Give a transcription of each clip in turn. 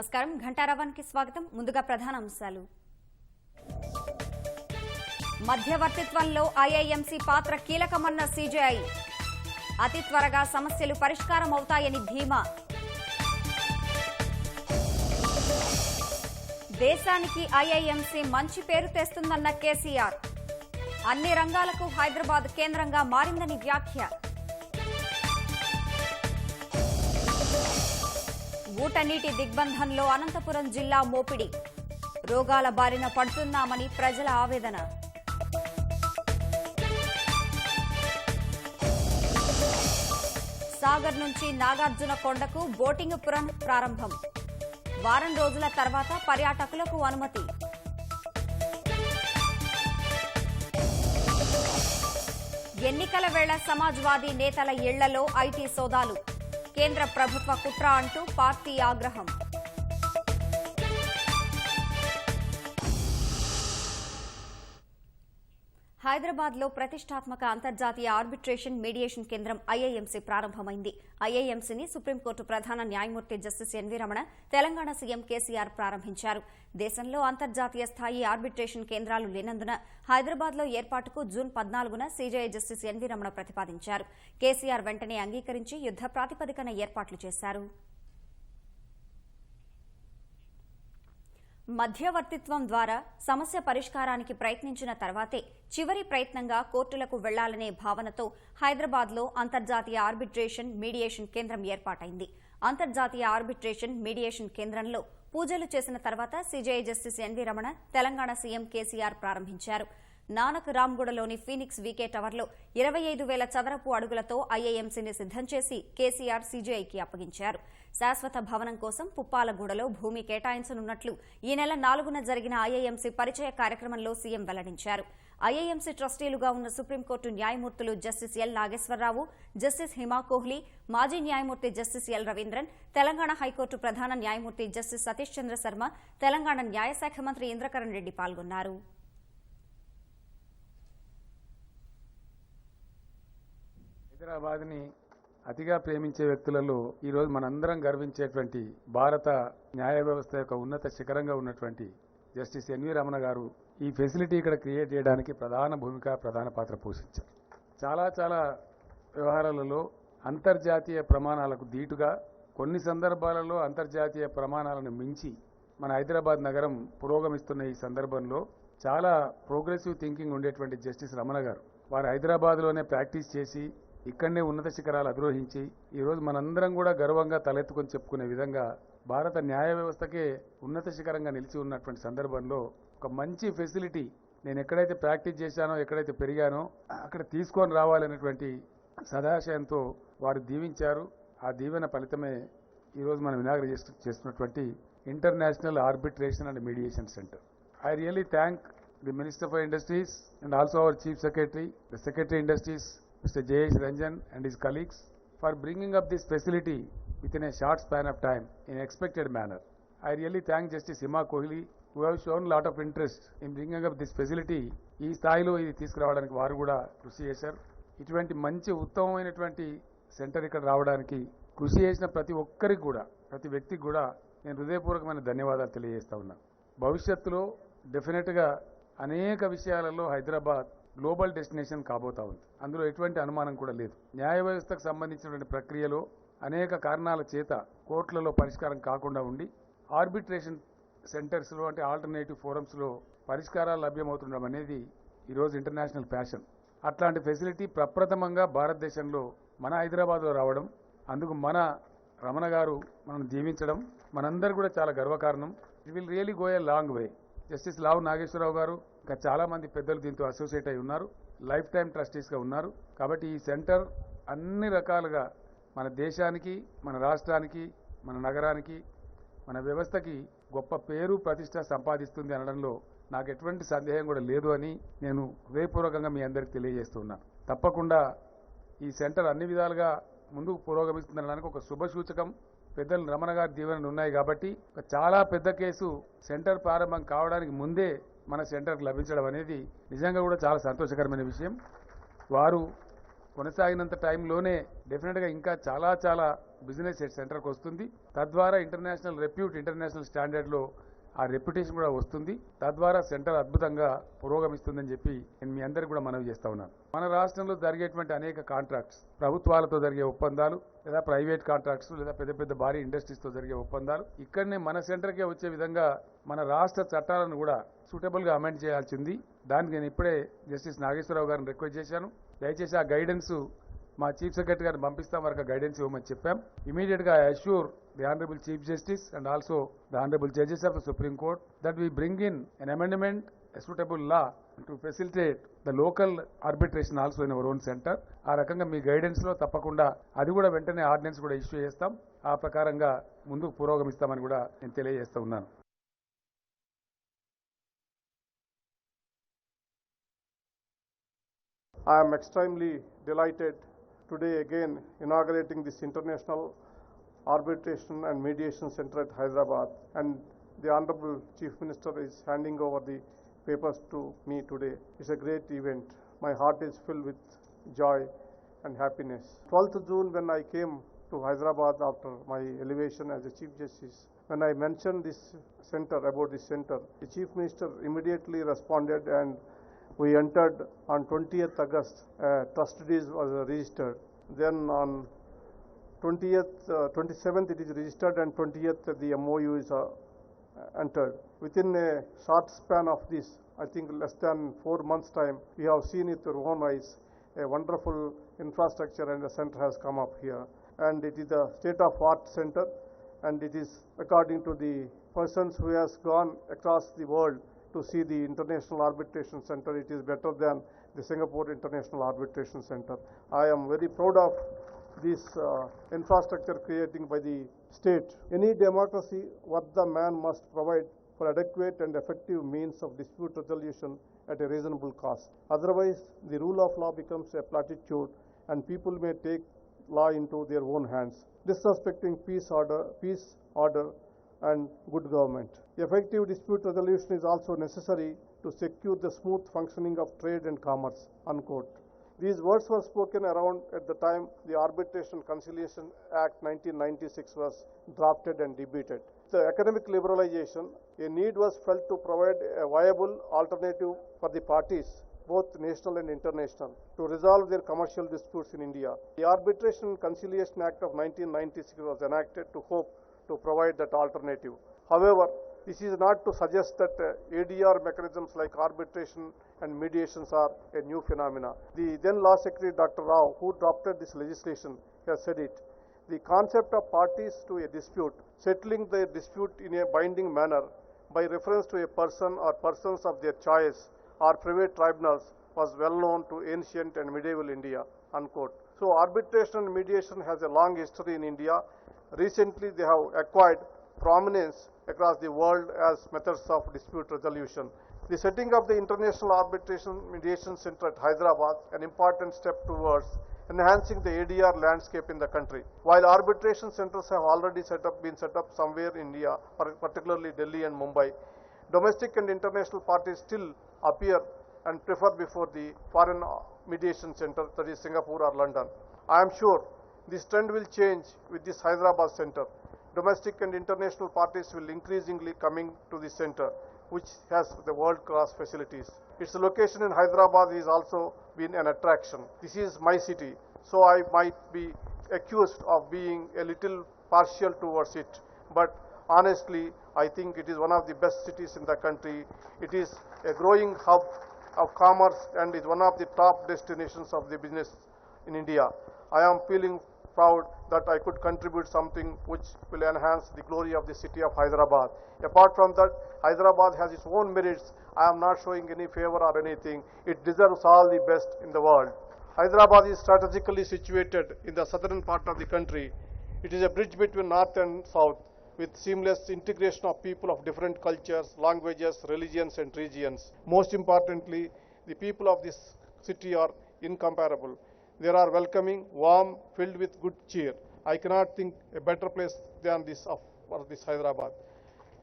నమస్కారం ఘంటారావానికి స్వాగతం. ముందుగా ప్రధాన అంశాలు. మధ్యవర్తిత్వంలో ఐఐఎంసీ పాత్ర కీలకమన్న సీజేఐ. అతి త్వరగా సమస్యలు పరిష్కారం అవుతాయని ధీమా. దేశానికి ఐఐఎంసీ మంచి పేరు తెస్తుందన్న కేసీఆర్. అన్ని రంగాలకు హైదరాబాద్ కేంద్రంగా మారిందని వ్యాఖ్య. ఊటనీటి దిగ్బంధంలో అనంతపురం జిల్లా మోపిడి. రోగాల బారిన పడుతున్నామని ప్రజల ఆవేదన. సాగర్ నుంచి నాగార్జున కొండకు బోటింగ్ ప్రారంభం. వారం రోజుల తర్వాత పర్యాటకులకు అనుమతి. ఎన్నికల వేళ సమాజ్వాదీ నేతల ఇళ్లలో ఐటీ సోదాలు. కేంద్ర ప్రభుత్వ కుట్ర అంటూ పార్టీ ఆగ్రహం. హైదరాబాద్ లో ప్రతిష్టాత్మక అంతర్జాతీయ ఆర్బిట్రేషన్ మీడియేషన్ కేంద్రం ఐఐఎంసీ ప్రారంభమైంది. ఐఐఎంసీని సుప్రీంకోర్టు ప్రధాన న్యాయమూర్తి justice NV Ramana, Telangana CM KCR ప్రారంభించారు. దేశంలో అంతర్జాతీయ స్థాయి ఆర్బిట్రేషన్ కేంద్రాలు లేనందున హైదరాబాద్ లో ఏర్పాటుకు జూన్ 14న సీజేఐ జస్టిస్ ఎన్వీ రమణ ప్రతిపాదించారు. కేసీఆర్ వెంటనే అంగీకరించి యుద్ద ప్రాతిపదికన ఏర్పాట్లు చేశారు. మధ్యవర్తిత్వం ద్వారా సమస్య పరిష్కారానికి ప్రయత్నించిన తర్వాతే చివరి ప్రయత్నంగా కోర్టులకు వెళ్లాలనే భావనతో హైదరాబాద్లో అంతర్జాతీయ ఆర్బిట్రేషన్ మీడియేషన్ కేంద్రం ఏర్పాటైంది. అంతర్జాతీయ ఆర్బిట్రేషన్ మీడియేషన్ కేంద్రంలో పూజలు చేసిన తర్వాత CJI justice NV Ramana, Telangana CM KCR ప్రారంభించారు. నానక్ రామ్గూడలోని ఫీనిక్స్ వీకే టవర్లో 25,000 చదరపు అడుగులతో ఐఐఎంసీని సిద్దం చేసి కేసీఆర్ సీజేఐకి అప్పగించారు. శాశ్వత భవనం కోసం పుప్పాలగూడలో భూమి కేటాయించనున్నట్లు ఈ నెల 4న జరిగిన ఐఐఎంసీ పరిచయ కార్యక్రమంలో సీఎం వెల్లడించారు. ఐఐఎంసీ ట్రస్టీలుగా ఉన్న సుప్రీంకోర్టు న్యాయమూర్తులు justice L Nageswararao, justice Hima Kohli, మాజీ న్యాయమూర్తి justice L Ravindran, Telangana high court ప్రధాన న్యాయమూర్తి జస్టిస్ సతీష్ చంద్ర శర్మ, తెలంగాణ న్యాయశాఖ మంత్రి ఇంద్రకరణ్ రెడ్డి పాల్గొన్నారు. హైదరాబాద్ని అతిగా ప్రేమించే వ్యక్తులలో ఈరోజు మనందరం గర్వించేటువంటి భారత న్యాయ వ్యవస్థ యొక్క ఉన్నత శిఖరంగా ఉన్నటువంటి జస్టిస్ ఎన్వీ రమణ గారు ఈ ఫెసిలిటీ ఇక్కడ క్రియేట్ చేయడానికి ప్రధాన పాత్ర పోషించారు. చాలా వ్యవహారాలలో అంతర్జాతీయ ప్రమాణాలకు ధీటుగా, కొన్ని సందర్భాలలో అంతర్జాతీయ ప్రమాణాలను మించి మన హైదరాబాద్ నగరం పురోగమిస్తున్న ఈ సందర్భంలో చాలా ప్రోగ్రెసివ్ థింకింగ్ ఉండేటువంటి జస్టిస్ రమణ గారు వారు హైదరాబాద్లోనే ప్రాక్టీస్ చేసి ఇక్కడనే ఉన్నత శిఖరాలు అధిరోహించి ఈరోజు మనందరం కూడా గర్వంగా తలెత్తుకొని చెప్పుకునే విధంగా భారత న్యాయ వ్యవస్థకే ఉన్నత శిఖరంగా నిలిచి ఉన్నటువంటి సందర్భంలో ఒక మంచి ఫెసిలిటీ నేను ఎక్కడైతే ప్రాక్టీస్ చేశానో, ఎక్కడైతే పెరిగానో అక్కడ తీసుకొని రావాలనేటువంటి సదాశయంతో వారు దీవించారు. ఆ దీవెన ఫలితమే ఈరోజు మనం ఇనాగ్రేట్ చేస్తున్నటువంటి international arbitration and mediation centre. I really thank the minister for industries and also our chief secretary, the secretary industries, Mr. J.S. Ranjan and his colleagues for bringing up this facility within a short span of time in expected manner. I really thank Justice Hima Kohli who have shown a lot of interest in bringing up this facility. ఈ స్థాయిలో ఇది తీసుకురావడానికి వారు కూడా కృషి చేశారు. ఇటువంటి మంచి ఉత్తమమైనటువంటి సెంటర్ ఇక్కడ రావడానికి కృషి చేసిన ప్రతి ఒక్కరికి కూడా, ప్రతి వ్యక్తికి కూడా నేను హృదయపూర్వకమైన ధన్యవాదాలు తెలియజేస్తా ఉన్నాను. భవిష్యత్తులో డెఫినెట్గా అనేక విషయాలలో హైదరాబాద్ గ్లోబల్ డెస్టినేషన్ కాబోతా ఉంది. అందులో ఎటువంటి అనుమానం కూడా లేదు. న్యాయ వ్యవస్థకు సంబంధించినటువంటి ప్రక్రియలో అనేక కారణాల చేత కోర్టులలో పరిష్కారం కాకుండా ఉండి ఆర్బిట్రేషన్ సెంటర్స్లో అంటే ఆల్టర్నేటివ్ ఫోరమ్స్లో పరిష్కారాలు లభ్యమవుతుండడం అనేది ఈరోజు ఇంటర్నేషనల్ ఫ్యాషన్. అట్లాంటి ఫెసిలిటీ ప్రప్రథమంగా భారతదేశంలో మన హైదరాబాద్లో రావడం, అందుకు మన రమణ గారు మనం జీవించడం మనందరూ కూడా చాలా గర్వకారణం. It will really go a long way. Justice Lavu Nageswara Rao ఇంకా చాలా మంది పెద్దలు దీంతో అసోసియేట్ అయి ఉన్నారు, లైఫ్ టైం ట్రస్టీస్గా ఉన్నారు. కాబట్టి ఈ సెంటర్ అన్ని రకాలుగా మన దేశానికి, మన రాష్ట్రానికి, మన నగరానికి, మన వ్యవస్థకి గొప్ప పేరు ప్రతిష్ట సంపాదిస్తుంది అనడంలో నాకు ఎటువంటి సందేహం కూడా లేదు అని నేను హృదయపూర్వకంగా మీ అందరికీ తెలియజేస్తున్నాను. తప్పకుండా ఈ సెంటర్ అన్ని విధాలుగా ముందుకు పురోగమిస్తుందనడానికి ఒక శుభసూచకం పెద్దలు రమణ గారి దీవెనలు ఉన్నాయి. కాబట్టి చాలా పెద్ద కేసు సెంటర్ ప్రారంభం కావడానికి ముందే మన సెంటర్కి లభించడం అనేది నిజంగా కూడా చాలా సంతోషకరమైన విషయం. వారు కొనసాగినంత టైంలోనే డెఫినెట్గా ఇంకా చాలా చాలా బిజినెస్ సెంటర్కి వస్తుంది. తద్వారా ఇంటర్నేషనల్ రెప్యూట్, ఇంటర్నేషనల్ స్టాండర్డ్లో ఆ రెప్యుటేషన్ కూడా వస్తుంది. తద్వారా సెంటర్ అద్భుతంగా పురోగమిస్తుందని చెప్పి నేను మీ అందరికీ కూడా మనవి చేస్తా ఉన్నాను. మన రాష్ట్రంలో జరిగేటువంటి అనేక కాంట్రాక్ట్స్, ప్రభుత్వాలతో జరిగే ఒప్పందాలు లేదా ప్రైవేట్ కాంట్రాక్ట్స్ లేదా పెద్ద పెద్ద భారీ ఇండస్ట్రీస్తో జరిగే ఒప్పందాలు ఇక్కడనే మన సెంటర్కే వచ్చే విధంగా మన రాష్ట్ర చట్టాలను కూడా సూటబుల్గా అమెండ్ చేయాల్సింది. దానికి నేను ఇప్పుడే జస్టిస్ నాగేశ్వరరావు గారిని రిక్వెస్ట్ చేశాను. దయచేసి ఆ గైడెన్స్ మా చీఫ్ సెక్రటరీ గారిని పంపిస్తాం, వరకు గైడెన్స్ ఇవ్వమని చెప్పాం. ఇమీడియట్ గా I assure the honourable chief justice and also the honourable judges of the supreme court that we bring in an amendment, a suitable law to facilitate the local arbitration also in our own center. ఆ రకంగా మీ guidance లో తప్పకుండా అది కూడా వెంటనే ordinance కూడా issue చేస్తాం. ఆ ప్రకారంగా ముందుకు పురోగమిస్తామని కూడా నేను తెలియజేస్తా ఉన్నాను. I am extremely delighted today again inaugurating this International Arbitration and Mediation Center at Hyderabad, and the Honorable Chief Minister is handing over the papers to me today. It's a great event. My heart is filled with joy and happiness. 12th June, when I came to Hyderabad after my elevation as a Chief Justice, when I mentioned this center, about this center, the Chief Minister immediately responded, and we entered on 20th August, trust deeds was registered. Then on 27th it is registered, and 20th the MOU is entered. Within a short span of this, I think less than 4 months time, we have seen it with our own eyes. A wonderful infrastructure and a center has come up here, and it is a state-of-art center, and it is according to the persons who has gone across the world to see the International Arbitration Center. It is better than the Singapore International Arbitration Center. I am very proud of this infrastructure creating by the state. Any democracy, what the man must provide for adequate and effective means of dispute resolution at a reasonable cost. Otherwise, the rule of law becomes a platitude, and people may take law into their own hands, disrespecting peace, order, and good government. Effective dispute resolution is also necessary to secure the smooth functioning of trade and commerce, unquote. These words were spoken around at the time the Arbitration Conciliation Act 1996 was drafted and debated. The economic liberalization, a need was felt to provide a viable alternative for the parties, both national and international, to resolve their commercial disputes in India. The Arbitration Conciliation Act of 1996 was enacted to hope to provide that alternative. However, this is not to suggest that ADR mechanisms like arbitration and mediations are a new phenomena. The then Law Secretary Dr. Rao, who drafted this legislation, has said it. The concept of parties to a dispute settling their dispute in a binding manner by reference to a person or persons of their choice or private tribunals was well known to ancient and medieval India, unquote. So arbitration and mediation has a long history in India. Recently, they have acquired prominence across the world as methods of dispute resolution. The setting of the International Arbitration Mediation Center at Hyderabad, an important step towards enhancing the ADR landscape in the country. While arbitration centers have already been set up somewhere in India, particularly Delhi and Mumbai, domestic and international parties still appear and prefer before the foreign mediation center, that is Singapore or London. I am sure this trend will change with this Hyderabad center. Domestic and international parties will increasingly coming to this center, which has the world-class facilities. Its location in Hyderabad is also been an attraction. This is my city, so I might be accused of being a little partial towards it. But honestly, I think it is one of the best cities in the country. It is a growing hub of commerce and is one of the top destinations of the business in India. I am feeling proud that I could contribute something which will enhance the glory of the city of Hyderabad. Apart from that, Hyderabad has its own merits. I am not showing any favor or anything. It deserves all the best in the world. Hyderabad is strategically situated in the southern part of the country. It is a bridge between north and south, with seamless integration of people of different cultures, languages, religions and regions. Most importantly, the people of this city are incomparable. They are welcoming, warm, filled with good cheer. I cannot think a better place than this for this Hyderabad.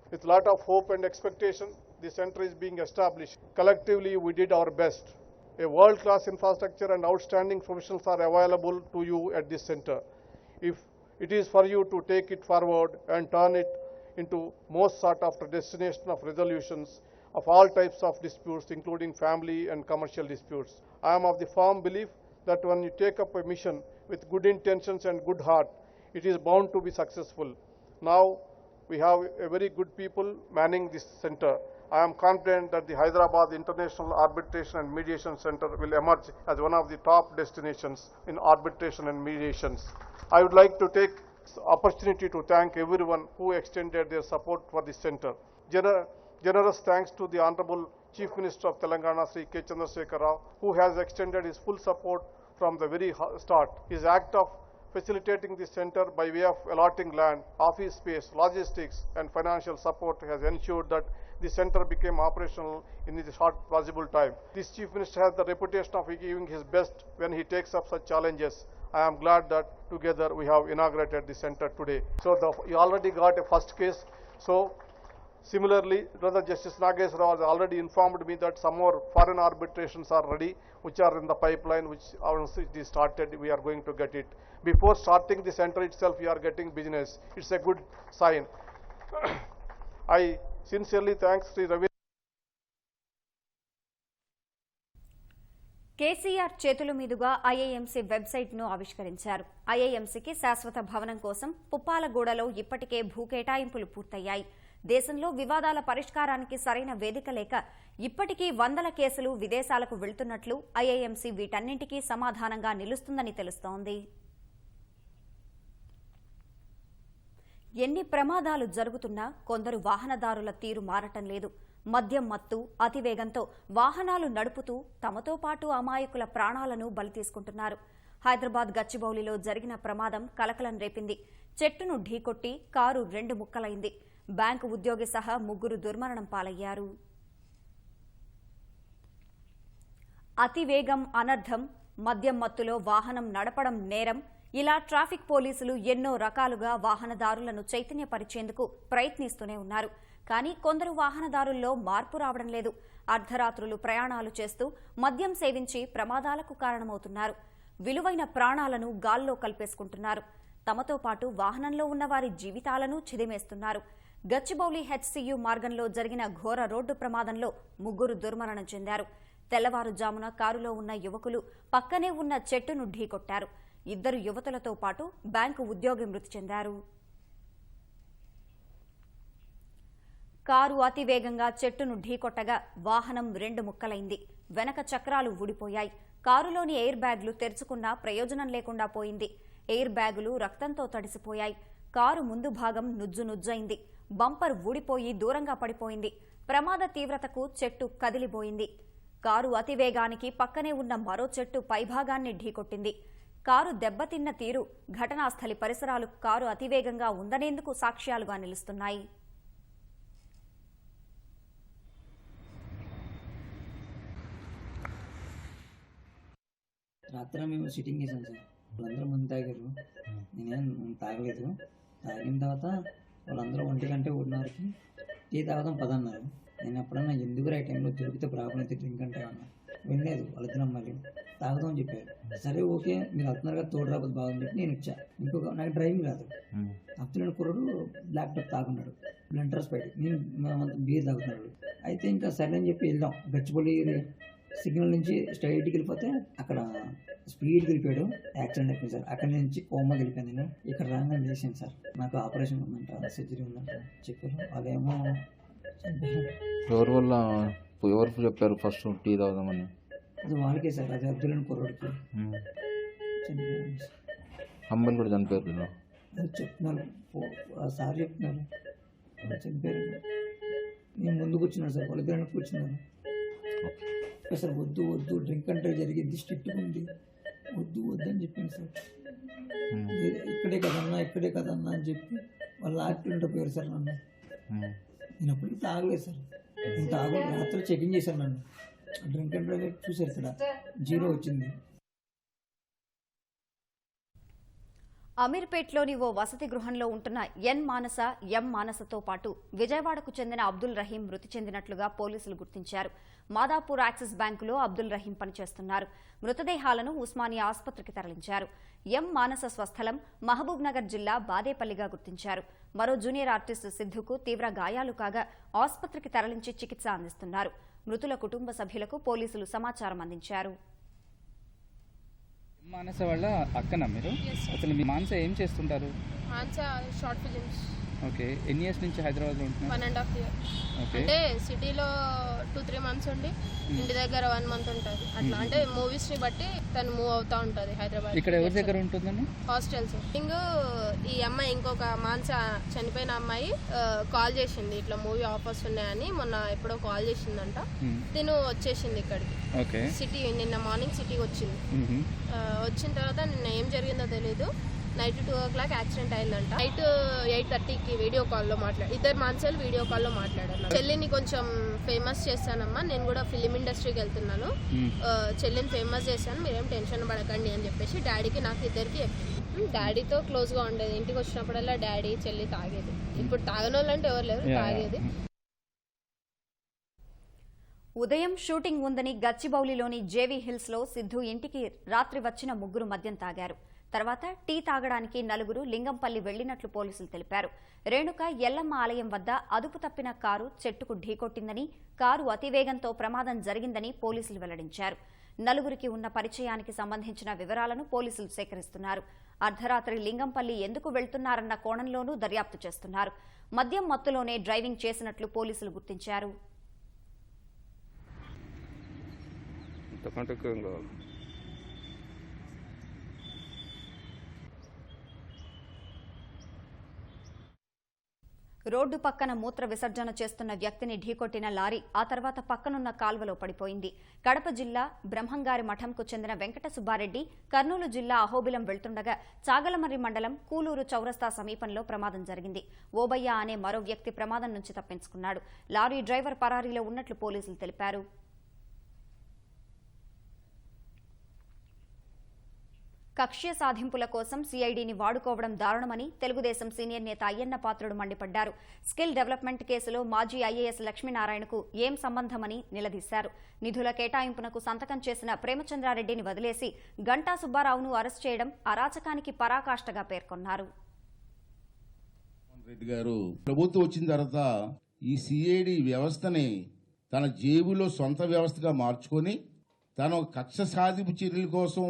With a lot of hope and expectation, the center is being established. Collectively, we did our best a world-class infrastructure and outstanding professionals are available to you at this center. If it is for you to take it forward and turn it into most sought after destination of resolutions of all types of disputes, including family and commercial disputes. I am of the firm belief that when you take up a mission with good intentions and good heart, it is bound to be successful. Now, we have a very good people manning this center. I am confident that the Hyderabad International Arbitration and Mediation Center will emerge as one of the top destinations in arbitration and mediations. I would like to take this opportunity to thank everyone who extended their support for this center. Generous thanks to the Honorable Chief Minister of Telangana, Sri K. Chandrasekhar Rao, who has extended his full support from the very start. His act of facilitating the center by way of allotting land, office space, logistics and financial support has ensured that the center became operational in the short possible time. This Chief Minister has the reputation of giving his best when he takes up such challenges. I am glad that together we have inaugurated the center today. So you already got a first case. So similarly, Brother Justice Nageswara Rao has already informed me that some more foreign arbitrations are ready, which are in the pipeline, which once it is started, we are going to get it. Before starting the center itself, we are getting business. It's a good sign. I sincerely thank Sri Ravi. KCR చేతుల మీదుగా IIMC వెబ్సైట్ను ఆవిష్కరించారు. ఐఐఎంసీకి శాశ్వత భవనం కోసం పుప్పాలగూడలో ఇప్పటికే భూ కేటాయింపులు పూర్తయ్యాయి. దేశంలో వివాదాల పరిష్కారానికి సరైన వేదిక లేక ఇప్పటికీ వందల కేసులు విదేశాలకు వెళ్తున్నట్లు ఐఐఎంసీ వీటన్నింటికీ సమాధానంగా నిలుస్తుందని తెలుస్తోంది. ఎన్ని ప్రమాదాలు జరుగుతున్నా కొందరు వాహనదారుల తీరు మారటం లేదు. మద్యం మత్తు, అతివేగంతో వాహనాలు నడుపుతూ తమతో పాటు అమాయకుల ప్రాణాలను బలి తీసుకుంటున్నారు. హైదరాబాద్ గచ్చిబౌలిలో జరిగిన ప్రమాదం కలకలం రేపింది. చెట్టును ఢీకొట్టి కారు 2 ముక్కలైంది. బ్యాంకు ఉద్యోగి సహా 3 దుర్మరణం పాలయ్యారు. అతివేగం అనర్థం, మద్యం మత్తులో వాహనం నడపడం నేరం. ఇలా ట్రాఫిక్ పోలీసులు ఎన్నో రకాలుగా వాహనదారులను చైతన్యపరిచేందుకు ప్రయత్నిస్తూనే ఉన్నారు. కానీ కొందరు వాహనదారుల్లో మార్పు రావడం లేదు. అర్ధరాత్రులు ప్రయాణాలు చేస్తూ మద్యం సేవించి ప్రమాదాలకు కారణమవుతున్నారు. విలువైన ప్రాణాలను గాల్లో కలిపేసుకుంటున్నారు. తమతో పాటు వాహనంలో ఉన్న వారి జీవితాలను చిదిమేస్తున్నారు. గచ్చిబౌలి హెచ్సియు మార్గంలో జరిగిన ఘోర రోడ్డు ప్రమాదంలో 3 దుర్మరణం చెందారు. తెల్లవారుజామున కారులో ఉన్న యువకులు పక్కనే ఉన్న చెట్టును ఢీకొట్టారు. 2 యువతులతో పాటు బ్యాంకు ఉద్యోగి మృతి చెందారు. కారు అతివేగంగా చెట్టును ఢీకొట్టగా వాహనం 2 ముక్కలైంది. వెనక చక్రాలు ఊడిపోయాయి. కారులోని ఎయిర్ బ్యాగులు తెరుచుకున్నా ప్రయోజనం లేకుండా పోయింది. ఎయిర్ బ్యాగులు రక్తంతో తడిసిపోయాయి. కారు ముందు భాగం నుజ్జునుజ్జైంది. బంపర్ ఊడిపోయి దూరంగా పడిపోయింది. ప్రమాద తీవ్రతకు చెట్టు కదిలిపోయింది. కారు అతివేగానికి పక్కనే ఉన్న మరో చెట్టు పైభాగాన్ని ఢీకొట్టింది. కారు దెబ్బతిన్న తీరు, ఘటనాస్థలి పరిసరాలు కారు అతివేగంగా ఉందనేందుకు సాక్ష్యాలుగా నిలుస్తున్నాయి. రాత్రి మేము సిట్టింగ్ చేసాం సార్. వాళ్ళందరూ ముందు తాగారు, నేనేం తాగలేదు. తాగిన తర్వాత వాళ్ళందరూ 1:00 టీ తాగదాం పదన్నారు. నేను ఎప్పుడన్నా ఎందుకు రైట్ టైంలో దొరికితే ప్రాబ్లం అయితే డ్రింక్ అంటే అన్నా. వినలేదు. వాళ్ళిద్దరు అమ్మాయిలు తాగుదాం అని చెప్పారు. సరే ఓకే మీరు వస్తున్నారు కదా తోడు రాకపోతే బాగుంది చెప్పి నేను వచ్చా. నాకు డ్రైవింగ్ రాదు. అప్పుడు కుర్రాడు బ్లాక్ టాప్ తాగున్నాడు, బ్లంటర్ స్పైడ్. నేను బీర్ తాగుతున్నాడు. అయితే ఇంకా సరే అని చెప్పి వెళ్దాం. గచ్చిబౌలి సిగ్నల్ నుంచి స్ట్రైట్కి వెళ్ళిపోతే అక్కడ స్పీడ్ వెళ్ళిపోయాడు. యాక్సిడెంట్ అయిపోయింది సార్. అక్కడి నుంచి కోమా వెళ్ళిపోయింది. నేను ఇక్కడ రాగానే చేశాను సార్. నాకు ఆపరేషన్ ఉందంట, సర్జరీ ఉందంట చెప్పారు. అదేమో ఎవరి వల్ల ఎవరు చెప్పారు ఫస్ట్ టీ తాగుదామని? అది వాళ్ళకే సార్. అది అబ్దుల్ కుర్రోడికి అమ్మాయిలు కూడా చనిపోయారు. అది చెప్తున్నారు సార్, చెప్తున్నారు చనిపోయారు. నేను ముందు కూర్చున్నాను సార్, వాళ్ళిద్దరు కూర్చున్నారు సార్. వద్దు వద్దు డ్రింక్ అంటే జరిగింది, స్ట్రిక్ట్ ఉంది, వద్దు వద్దు అని చెప్పాను సార్. ఇక్కడే కదన్నా అని చెప్పి వాళ్ళు ఆడుతుంటే పోయారు సార్ నన్ను. నేను అప్పటికి తాగలేదు సార్. నేను తాగలేదు. రాత్రి చెకింగ్ చేశాను నన్ను. డ్రింక్ అండ్ డ్రైవ్ చూశారు ఇక్కడ 0 వచ్చింది. అమీర్పేట్లోని ఓ వసతి గృహంలో ఉంటున్న ఎం మానసతో పాటు విజయవాడకు చెందిన అబ్దుల్ రహీం మృతి చెందినట్లుగా పోలీసులు గుర్తించారు. మాదాపూర్ యాక్సిస్ బ్యాంకులో అబ్దుల్ రహీం పనిచేస్తున్నారు. మృతదేహాలను ఉస్మానియా ఆసుపత్రికి తరలించారు. ఎం మానస స్వస్థలం మహబూబ్ నగర్ జిల్లా బాదేపల్లిగా గుర్తించారు. మరో జూనియర్ ఆర్టిస్టు సిద్ధుకు తీవ్ర గాయాలు కాగా ఆసుపత్రికి తరలించి చికిత్స అందిస్తున్నారు. మృతుల కుటుంబ సభ్యులకు పోలీసులు సమాచారం అందించారు. మానస వాళ్ళ అక్కనా మీరు? అసలు మీ మానస ఏం చేస్తుంటారు? మానస షార్ట్ ఫిలిమ్స్. ఓకే, ఎన్ని ఇయర్స్ నుంచి హైదరాబాద్లో ఉంటున్నారు? 1.5 year. ఓకే, అంటే సిటీలో 2-3 months ఉండి ఇంటి దగ్గర 1 month ఉంటుంది అట్లా. అంటే మూవీస్ ని బట్టి తను మూవ్ అవుతా ఉంటుంది హైదరాబాద్. ఇక్కడ ఎవరి దగ్గర ఉంటుందని? హాస్టల్స్. ఈ అమ్మాయి ఇంకొక మానస చనిపోయిన అమ్మాయి కాల్ చేసింది, ఇట్లా మూవీ ఆఫర్స్ ఉన్నాయని మొన్న ఎప్పుడో కాల్ చేసిందంట. తిను వచ్చేసింది ఇక్కడికి. ఓకే, సిటీ నిన్న మార్నింగ్ సిటీకి వచ్చింది. వచ్చిన తర్వాత నిన్న ఏం జరిగిందో తెలీదు. నైట్ 2 o'clock యాక్సిడెంట్ అయిందంట. నైట్ 8:30కి వీడియో కాల్లో ఇద్దరు మానసాలు వీడియో కాల్లో మాట్లాడారు. చెల్లిని కొంచెం ఫేమస్ చేస్తానమ్మా, నేను కూడా ఫిలిం ఇండస్ట్రీకి వెళ్తున్నాను, చెల్లిని ఫేమస్ చేశాను, మీరేం టెన్షన్ పడకండి అని చెప్పేసి డాడీకి నాకు ఇద్దరికి చెప్పింది. డాడీతో క్లోజ్గా ఉండేది. ఇంటికి వచ్చినప్పుడల్లా డాడీ చెల్లి తాగేది. ఇప్పుడు తాగనోళ్ళంటే ఎవరు లేరు, తాగేది. ఉదయం షూటింగ్ ఉందని గచ్చిబౌలిలోని జేవీ హిల్స్ లో సిద్ధు ఇంటికి రాత్రి వచ్చిన 3 మద్యం తాగారు. తర్వాత టీ తాగడానికి 4 లింగంపల్లి వెళ్లినట్లు పోలీసులు తెలిపారు. రేణుక ఎల్లమ్మ ఆలయం వద్ద అదుపు తప్పిన కారు చెట్టుకు ఢీకొట్టిందని, కారు అతివేగంతో ప్రమాదం జరిగిందని పోలీసులు వెల్లడించారు. 4 ఉన్న పరిచయానికి సంబంధించిన వివరాలను పోలీసులు సేకరిస్తున్నారు. అర్ధరాత్రి లింగంపల్లి ఎందుకు వెళ్తున్నారన్న కోణంలోనూ దర్యాప్తు చేస్తున్నారు. మద్యం మత్తులోనే డ్రైవింగ్ చేసినట్లు పోలీసులు గుర్తించారు. రోడ్డు పక్కన మూత్ర విసర్జన చేస్తున్న వ్యక్తిని ఢీకొట్టిన లారీ ఆ తర్వాత పక్కనున్న కాల్వలో పడిపోయింది. కడప జిల్లా బ్రహ్మంగారి మఠంకు చెందిన వెంకట సుబ్బారెడ్డి కర్నూలు జిల్లా అహోబిలం వెళ్తుండగా చాగలమర్రి మండలం కూలూరు చౌరస్తా సమీపంలో ప్రమాదం జరిగింది. ఓబయ్య అనే మరో వ్యక్తి ప్రమాదం నుంచి తప్పించుకున్నాడు. లారీ డ్రైవర్ పరారీలో ఉన్నట్లు పోలీసులు తెలిపారు. కక్ష్య సాధింపుల కోసం సీఐడీని వాడుకోవడం దారుణమని తెలుగుదేశం సీనియర్ నేత అయ్యన్న పాత్రుడు మండిపడ్డారు. స్కిల్ డెవలప్మెంట్ కేసులో మాజీ ఐఏఎస్ లక్ష్మీనారాయణకు ఏం సంబంధమని నిలదీశారు. నిధుల కేటాయింపునకు సంతకం చేసిన ప్రేమచంద్రారెడ్డిని వదిలేసి గంటా సుబ్బారావును అరెస్ట్ చేయడం అరాచకానికి పరాకాష్ఠగా పేర్కొన్నారు. రెడ్డి గారు ప్రభుత్వం వచ్చిన తర్వాత ఈ సిఐడి వ్యవస్థని తన జేబులో సొంత వ్యవస్థగా మార్చుకొని తన కక్ష సాధింపు చర్యల కోసం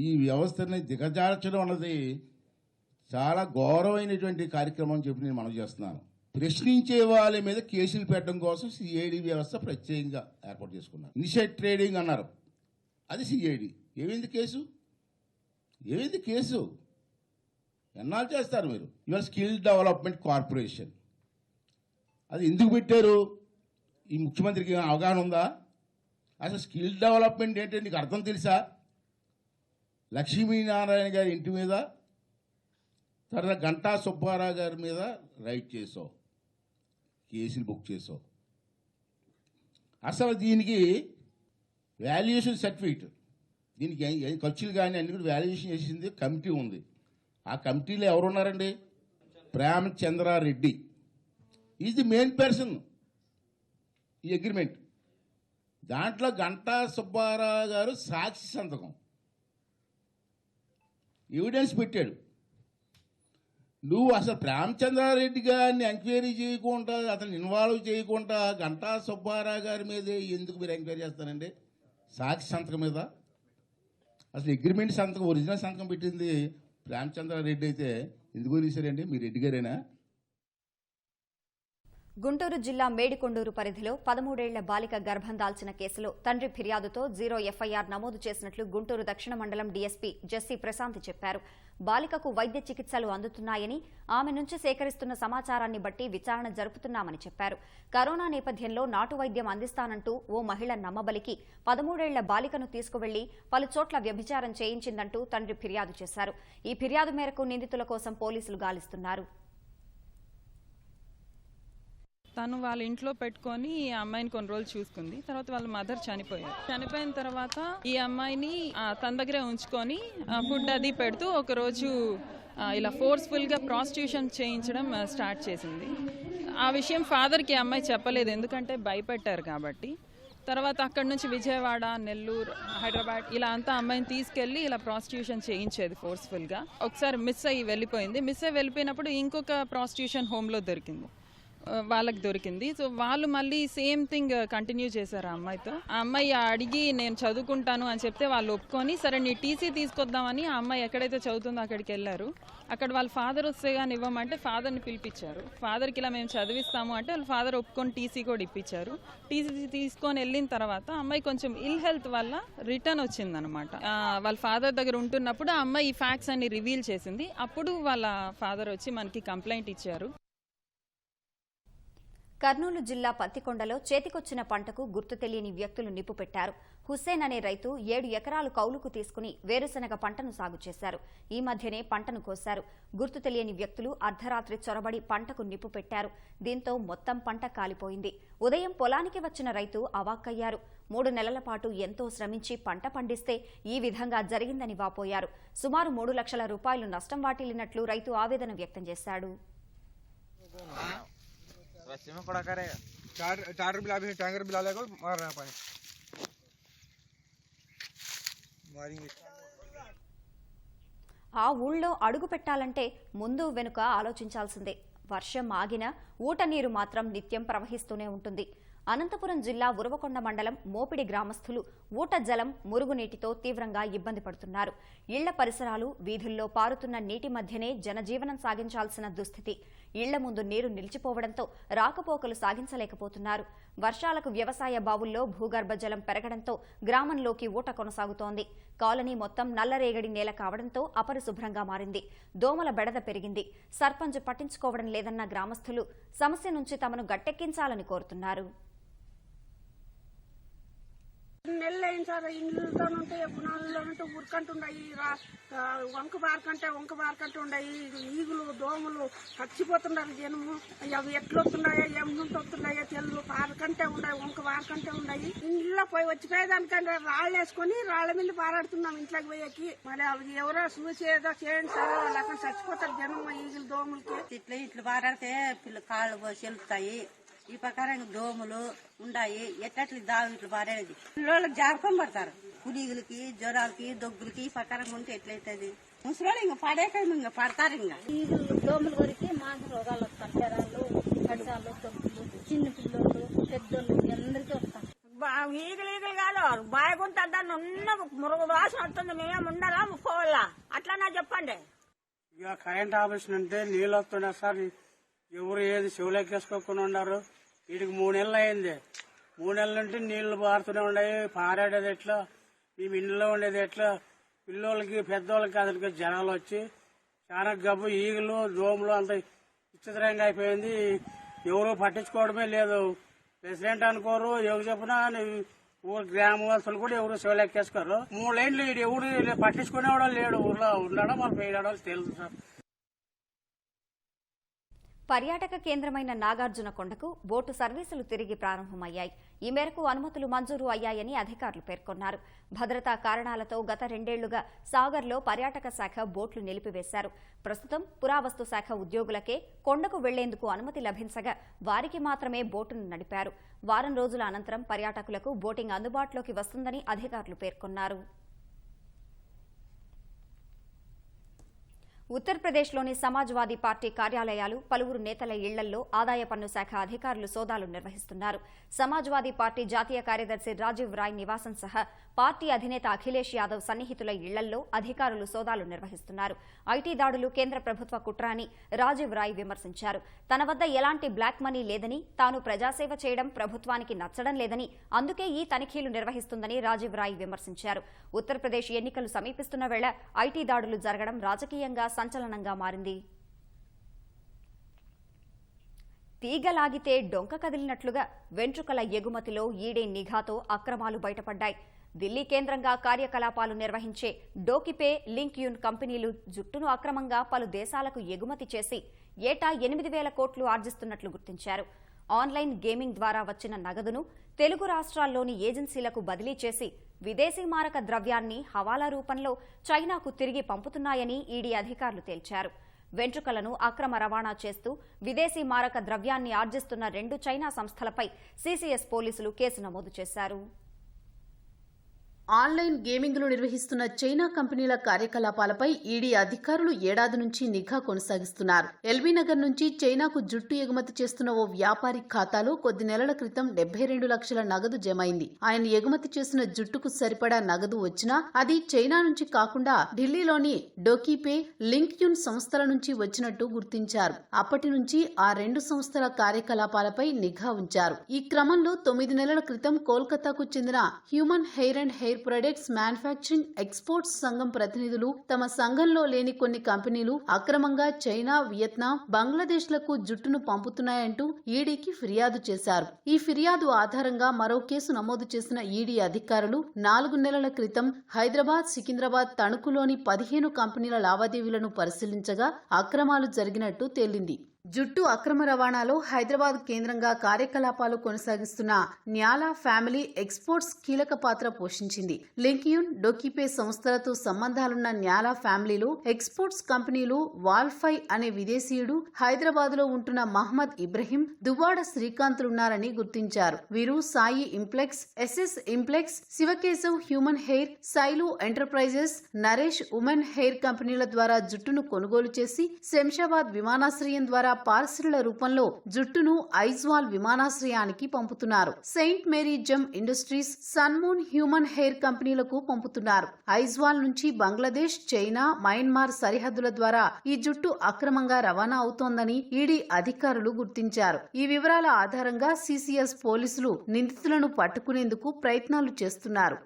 ఈ వ్యవస్థని దిగజార్చడం అన్నది చాలా ఘోరమైనటువంటి కార్యక్రమం అని చెప్పి నేను మనవి చేస్తున్నాను. ప్రశ్నించే వాళ్ళ మీద కేసులు పెట్టడం కోసం సిఐడి వ్యవస్థ ప్రత్యేకంగా ఏర్పాటు చేసుకున్నారు. ఇన్సైడ్ ట్రేడింగ్ అన్నారు, అది సిఐడి. ఏమైంది కేసు? ఎన్నాళ్ళు చేస్తారు మీరు? ఇవాళ స్కిల్ డెవలప్మెంట్ కార్పొరేషన్ అది ఎందుకు పెట్టారు? ఈ ముఖ్యమంత్రికి అవగాహన ఉందా? అసలు స్కిల్ డెవలప్మెంట్ ఏంటంటే నీకు అర్థం తెలుసా? లక్ష్మీనారాయణ గారి ఇంటి మీద, తర్వాత గంటా సుబ్బారావు గారి మీద రైట్ చేసావు, కేసులు బుక్ చేసావు. అసలు దీనికి వాల్యుయేషన్ సర్టిఫికేట్, దీనికి ఖర్చులు కానీ అన్ని కూడా వాల్యుయేషన్ చేసింది కమిటీ ఉంది. ఆ కమిటీలో ఎవరున్నారండి? Premachandra Reddy is the main person ఈ అగ్రిమెంట్. దాంట్లో గంటా సుబ్బారావు గారు సాక్షి సంతకం ఎవిడెన్స్ పెట్టాడు. నువ్వు అసలు ప్రేమచంద్రారెడ్డి గారిని ఎంక్వైరీ చేయకుండా, అతను ఇన్వాల్వ్ చేయకుండా గంటా సుబ్బారావు గారి మీదే ఎందుకు మీరు ఎంక్వైరీ చేస్తారండి? సాక్షి సంతకం మీద అసలు అగ్రిమెంట్ సంతకం, ఒరిజినల్ సంతకం పెట్టింది ప్రేమచంద్రారెడ్డి అయితే ఎందుకు తీశారండి? మీరు రెడ్డి గారేనా? గుంటూరు జిల్లా మేడికొండూరు పరిధిలో 13 ఏళ్ల బాలిక గర్భం దాల్చిన కేసులో తండ్రి ఫిర్యాదుతో 0 ఎఫ్ఐఆర్ నమోదు చేసినట్లు గుంటూరు దక్షిణ మండలం డీఎస్పీ జెస్సీ ప్రశాంత్ చెప్పారు. బాలికకు వైద్య చికిత్సలు అందుతున్నాయని, ఆమె నుంచి సేకరిస్తున్న సమాచారాన్ని బట్టి విచారణ జరుపుతున్నామని చెప్పారు. కరోనా నేపథ్యంలో నాటు వైద్యం అందిస్తానంటూ ఓ మహిళ నమ్మబలికి 13 ఏళ్ల బాలికను తీసుకువెళ్లి పలుచోట్ల వ్యభిచారం చేయించిందంటూ తండ్రి ఫిర్యాదు చేశారు. ఈ ఫిర్యాదు మేరకు నిందితుల కోసం పోలీసులు గాలిస్తున్నారు. తను వాళ్ళ ఇంట్లో పెట్టుకొని ఈ అమ్మాయిని కొన్ని రోజులు చూసుకుంది. తర్వాత వాళ్ళ మదర్ చనిపోయారు. చనిపోయిన తర్వాత ఈ అమ్మాయిని తన దగ్గరే ఉంచుకొని ఫుడ్ అది పెడుతూ ఒకరోజు ఇలా ఫోర్స్ఫుల్గా ప్రాస్టిట్యూషన్ చేయించడం స్టార్ట్ చేసింది. ఆ విషయం ఫాదర్కి అమ్మాయి చెప్పలేదు, ఎందుకంటే భయపెట్టారు కాబట్టి. తర్వాత అక్కడి నుంచి విజయవాడ, నెల్లూరు, హైదరాబాద్ ఇలా అంతా అమ్మాయిని తీసుకెళ్ళి ఇలా ప్రాస్టిట్యూషన్ చేయించేది ఫోర్స్ఫుల్గా. ఒకసారి మిస్ అయ్యి వెళ్ళిపోయింది. మిస్ అయ్యి వెళ్ళిపోయినప్పుడు ఇంకొక ప్రాస్టిట్యూషన్ హోమ్లో వాళ్ళకి దొరికింది. సో వాళ్ళు మళ్ళీ సేమ్ థింగ్ కంటిన్యూ చేశారు ఆ అమ్మాయితో. ఆ అమ్మాయి అడిగి నేను చదువుకుంటాను అని చెప్తే వాళ్ళు ఒప్పుకొని సరే నీ టీసీ తీసుకొద్దామని ఆ అమ్మాయి ఎక్కడైతే చదువుతుందో అక్కడికి వెళ్ళారు. అక్కడ వాళ్ళ ఫాదర్ వస్తే కానీ ఇవ్వమంటే ఫాదర్ని పిలిపించారు. ఫాదర్కి ఇలా మేము చదివిస్తాము అంటే వాళ్ళ ఫాదర్ ఒప్పుకొని టీసీ కూడా ఇప్పించారు. టీసీ తీసుకొని వెళ్ళిన తర్వాత అమ్మాయి కొంచెం ఇల్ హెల్త్ వల్ల రిటర్న్ వచ్చిందనమాట. వాళ్ళ ఫాదర్ దగ్గర ఉంటున్నప్పుడు ఆ అమ్మాయి ఈ ఫ్యాక్ట్స్ అన్ని రివీల్ చేసింది. అప్పుడు వాళ్ళ ఫాదర్ వచ్చి మనకి కంప్లైంట్ ఇచ్చారు. కర్నూలు జిల్లా పత్తికొండలో చేతికొచ్చిన పంటకు గుర్తు తెలియని వ్యక్తులు నిప్పు పెట్టారు. హుస్సేన్ అనే రైతు 7 ఎకరాలు కౌలుకు తీసుకుని వేరుశనగ పంటను సాగు చేశారు. ఈ మధ్యనే పంటను కోశారు. గుర్తు తెలియని వ్యక్తులు అర్ధరాత్రి చొరబడి పంటకు నిప్పు పెట్టారు. దీంతో మొత్తం పంట కాలిపోయింది. ఉదయం పొలానికి వచ్చిన రైతు అవాక్కయ్యారు. 3 నెలల పాటు ఎంతో శ్రమించి పంట పండిస్తే ఈ విధంగా జరిగిందని వాపోయారు. సుమారు 3 లక్షల రూపాయలు నష్టం వాటిల్లినట్లు రైతు ఆవేదన వ్యక్తం చేశాడు. टैंकर बिला लेगा मार रहा है पानी ఆ ఊళ్ళో అడుగు పెట్టాలంటే ముందు వెనుక ఆలోచించాల్సిందే. వర్షం ఆగినా ఊట నీరు మాత్రం నిత్యం ప్రవహిస్తూనే ఉంటుంది. అనంతపురం జిల్లా ఉరవకొండ మండలం మోపిడి గ్రామస్తులు ఊట జలం, మురుగునీటితో తీవ్రంగా ఇబ్బంది పడుతున్నారు. ఇళ్ల పరిసరాలు, వీధుల్లో పారుతున్న నీటి మధ్యనే జనజీవనం సాగించాల్సిన దుస్థితి. ఇళ్ల ముందు నీరు నిలిచిపోవడంతో రాకపోకలు సాగించలేకపోతున్నారు. వర్షాలకు వ్యవసాయ బావుల్లో భూగర్భ జలం పెరగడంతో గ్రామంలోకి ఊట కొనసాగుతోంది. కాలనీ మొత్తం నల్లరేగడి నేల కావడంతో అపరిశుభ్రంగా మారింది. దోమల బెడద పెరిగింది. సర్పంచ్ పట్టించుకోవడం లేదన్న గ్రామస్తులు సమస్య నుంచి తమను గట్టెక్కించాలని కోరుతున్నారు. నెలలు అయిన సార్ ఇండ్లతో ఉంటాయి, పునాదుల్లో ఉంటే ఉరకంటున్నాయి, వంక బారకంటే ఉన్నాయి. ఈగులు, దోమలు చచ్చిపోతున్నారు జనము. అవి ఎట్లొస్తున్నాయో, ఏముంటే వస్తున్నాయో తెలు పారకంటే ఉన్నాయి, వంక బారకంటే ఉన్నాయి. ఇంట్లో పోయి వచ్చిపోయేదానికంటే రాళ్ళు వేసుకొని రాళ్ల మీద పారాడుతున్నాం ఇంట్లోకి పోయేకి. మరి అవి ఎవరో చూసి ఏదో చేయండి సార్, వాళ్ళకి చచ్చిపోతారు జనం ఈగులు, దోమలకి. ఇట్లా పారాడితే కాళ్ళు చెల్లుతాయి. ఈ ప్రకారం దోమలు ఉన్నాయి. ఎట్లట్లు దావు ఇట్లా పారేది పిల్లలకు జాగ్రత్త పడతారు. పులిగులకి, జ్వరాలకి, దగ్గులకి ఈ ప్రకారం ఉంటే ఎట్లయితుంది? ముసలి ఇంకా పడేక ఇంకా పడతారు. ఇంకా ఈగులు, దోమలు కొరికి మాకు రోగాలు వస్తాయి. జ్వరాలు, కడిసాలు, దగ్గులు, చిన్న పిల్లలు, పెద్దోళ్ళు అందరికీ వస్తాయి. ఈగులు కాదు, బాగుంటుందా ఉన్న మురుగు వాసన వస్తుంది. మేమేమి ఉండాలా పోవాలా? అట్లా చెప్పండి. ఇక కరెంట్ ఆపరేషన్ అంటే నీళ్ళు వస్తున్నాయి సార్. ఎవరు ఏది చెవులెక్కేసుకోకుండా ఉన్నారు. వీటికి 3 నెలలు అయింది. 3 నెలల నుండి నీళ్లు పారుతూనే ఉన్నాయి. పారాడేది ఎట్లా, మేము ఇంట్లో ఉండేది ఎట్లా, పిల్లలకి పెద్దోళ్ళకి అసలు జనాలు వచ్చి చాలా గబ్బు, ఈగలు, దోమలు అంత విచిత్రంగా అయిపోయింది. ఎవరు పట్టించుకోవడమే లేదు. ప్రెసిడెంట్ అనుకోరు, ఎవరు చెప్పినా ఊరు గ్రామవాసులు కూడా ఎవరు చెవులెక్కేసుకోరు. 3 లైన్లు ఎవరు పట్టించుకునేవాడో లేడు. ఊర్లో ఉండడం మనం పోయడం తెలుసు సార్. పర్యాటక కేంద్రమైన నాగార్జునకొండకు బోటు సర్వీసులు తిరిగి ప్రారంభమయ్యాయి. ఈ మేరకు అనుమతులు మంజూరు అయ్యాయని అధికారులు పేర్కొన్నారు. భద్రతా కారణాలతో గత 2 ఏళ్లుగా సాగర్లో పర్యాటక శాఖ బోట్లు నిలిపివేశారు. ప్రస్తుతం పురావస్తు శాఖ ఉద్యోగులకే కొండకు వెళ్లేందుకు అనుమతి లభించగా వారికి మాత్రమే బోటును నడిపారు. వారం రోజుల అనంతరం పర్యాటకులకు బోటింగ్ అందుబాటులోకి వస్తుందని అధికారులు పేర్కొన్నారు. ఉత్తరప్రదేశ్లోని సమాజ్వాదీ పార్టీ కార్యాలయాలు, పలువురు నేతల ఇళ్లల్లో ఆదాయ పన్ను శాఖ అధికారులు సోదాలు నిర్వహిస్తున్నారు. సమాజ్వాదీ పార్టీ జాతీయ కార్యదర్శి రాజీవ్ రాయ్ నివాసం సహా పార్టీ అధినేత అఖిలేష్ యాదవ్ సన్నిహితుల ఇళ్లల్లో అధికారులు సోదాలు నిర్వహిస్తున్నారు. ఐటీ దాడులు కేంద్ర ప్రభుత్వ కుట్ర అని రాజీవ్ రాయ్ విమర్శించారు. తన వద్ద ఎలాంటి బ్లాక్ మనీ లేదని, తాను ప్రజాసేవ చేయడం ప్రభుత్వానికి నచ్చడం లేదని, అందుకే ఈ తనిఖీలు నిర్వహిస్తుందని రాజీవ్ రాయ్ విమర్శించారు. ఉత్తరప్రదేశ్ ఎన్నికలు సమీపిస్తున్న వేళ ఐటీ దాడులు జరగడం రాజకీయంగా సంచలనంగా మారింది. తీగలాగితే డొంక కదిలినట్లుగా వెంట్రుకల ఎగుమతిలో ఈడీ నిఘాతో అక్రమాలు బయటపడ్డాయి. ఢిల్లీ కేంద్రంగా కార్యకలాపాలు నిర్వహించే డోకిపే, లింక్ యూన్ కంపెనీలు జుట్టును అక్రమంగా పలు దేశాలకు ఎగుమతి చేసి ఏటా 8,000 కోట్లు ఆర్జిస్తున్నట్లు గుర్తించారు. ఆన్లైన్ గేమింగ్ ద్వారా వచ్చిన నగదును తెలుగు రాష్ట్రాల్లోని ఏజెన్సీలకు బదిలీ చేసి విదేశీ మారక ద్రవ్యాన్ని హవాలా రూపంలో చైనాకు తిరిగి పంపుతున్నాయని ఈడీ అధికారులు తేల్చారు. వెంట్రుకలను అక్రమ రవాణా చేస్తూ విదేశీ మారక ద్రవ్యాన్ని ఆర్జిస్తున్న 2 చైనా సంస్థలపై సీసీఎస్ పోలీసులు కేసు నమోదు చేశారు. ఆన్లైన్ గేమింగ్లు నిర్వహిస్తున్న చైనా కంపెనీల కార్యకలాపాలపై ఈడీ అధికారులు ఏడాది నుంచి నిఘా కొనసాగిస్తున్నారు. ఎల్బీ నగర్ నుంచి చైనాకు జుట్టు ఎగుమతి చేస్తున్న ఓ వ్యాపారి ఖాతాలో కొద్ది నెలల క్రితం 72 లక్షల నగదు జమైంది. ఆయన ఎగుమతి చేసిన జుట్టుకు సరిపడా నగదు వచ్చినా అది చైనా నుంచి కాకుండా ఢిల్లీలోని డోకీపే, లింక్యూన్ సంస్థల నుంచి వచ్చినట్టు గుర్తించారు. అప్పటి నుంచి ఆ 2 సంస్థల కార్యకలాపాలపై నిఘా ఉంచారు. ఈ క్రమంలో 9 నెలల క్రితం కోల్కతాకు చెందిన human hair and hair products manufacturing exports సంఘం ప్రతినిధులు తమ సంఘంలో లేని కొన్ని కంపెనీలు అక్రమంగా చైనా, వియత్నాం, బంగ్లాదేశ్లకు జుట్టును పంపుతున్నాయంటూ ఈడీకి ఫిర్యాదు చేశారు. ఈ ఫిర్యాదు ఆధారంగా మరో కేసు నమోదు చేసిన ఈడీ అధికారులు 4 నెలల క్రితం హైదరాబాద్, సికింద్రాబాద్, తణుకులోని 15 కంపెనీల లావాదేవీలను పరిశీలించగా అక్రమాలు జరిగినట్టు తేలింది. జుట్టు అక్రమ రవాణాలో హైదరాబాద్ కేంద్రంగా కార్యకలాపాలు కొనసాగిస్తున్న న్యాలా ఫ్యామిలీ ఎక్స్పోర్ట్స్ కీలక పాత్ర పోషించింది. లింక్యూన్, డోకీపే సంస్థలతో సంబంధాలున్న న్యాలా ఫ్యామిలీలో ఎక్స్పోర్ట్స్ కంపెనీలు వాల్ఫై అనే విదేశీయుడు, హైదరాబాద్లో ఉంటున్న మహమ్మద్ ఇబ్రహీం, దువ్వాడ శ్రీకాంత్లున్నారని గుర్తించారు. వీరు Sai impex, SS impex, Shivakeshav human hair, Sailu enterprises, Naresh women hair కంపెనీల ద్వారా జుట్టును కొనుగోలు చేసి శంషాబాద్ విమానాశ్రయం ద్వారా పార్సిళ్ల రూపంలో జుట్టును ఐజ్వాల్ విమానాశ్రయానికి పంపుతున్నారు. Saint Mary gem industries, Sunmoon human hair కంపెనీలకు పంపుతున్నారు. ఐజ్వాల్ నుంచి బంగ్లాదేశ్, చైనా, మయన్మార్ సరిహద్దుల ద్వారా ఈ జుట్టు అక్రమంగా రవాణా అవుతోందని ఈడీ అధికారులు గుర్తించారు. ఈ వివరాల ఆధారంగా సీసీఎస్ పోలీసులు నిందితులను పట్టుకునేందుకు ప్రయత్నాలు చేస్తున్నారు.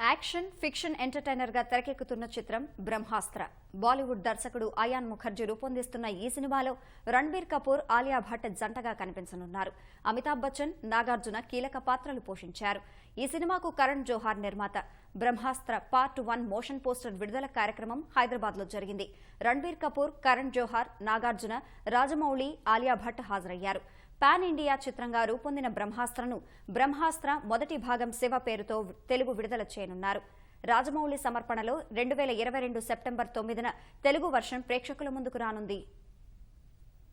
యాక్షన్ ఫిక్షన్ ఎంటర్టైనర్ గా తెరకెక్కుతున్న చిత్రం బ్రహ్మాస్త్ర. బాలీవుడ్ దర్శకుడు అయాన్ ముఖర్జీ రూపొందిస్తున్న ఈ సినిమాలో రణబీర్ కపూర్, ఆలియా భట్ జంటగా కనిపించనున్నారు. అమితాబ్ బచ్చన్, నాగార్జున కీలక పాత్రలు పోషించారు. ఈ సినిమాకు కరణ్ జోహార్ నిర్మాత. బ్రహ్మాస్త్ర పార్ట్ 1 మోషన్ పోస్టర్ విడుదల కార్యక్రమం హైదరాబాద్ లో జరిగింది. రణబీర్ కపూర్, కరణ్ జోహార్, నాగార్జున, రాజమౌళి, ఆలియా భట్ హాజరయ్యారు. పాన్ ఇండియా చిత్రంగా రూపొందిన బ్రహ్మాస్త్రను బ్రహ్మాస్త్ర మొదటి భాగం శివ పేరుతో తెలుగు విడుదల చేయనున్నారు. రాజమౌళి సమర్పణలో 2022 సెప్టెంబర్ 9న తెలుగు వర్షన్ ప్రేక్షకుల ముందుకు రానుంది.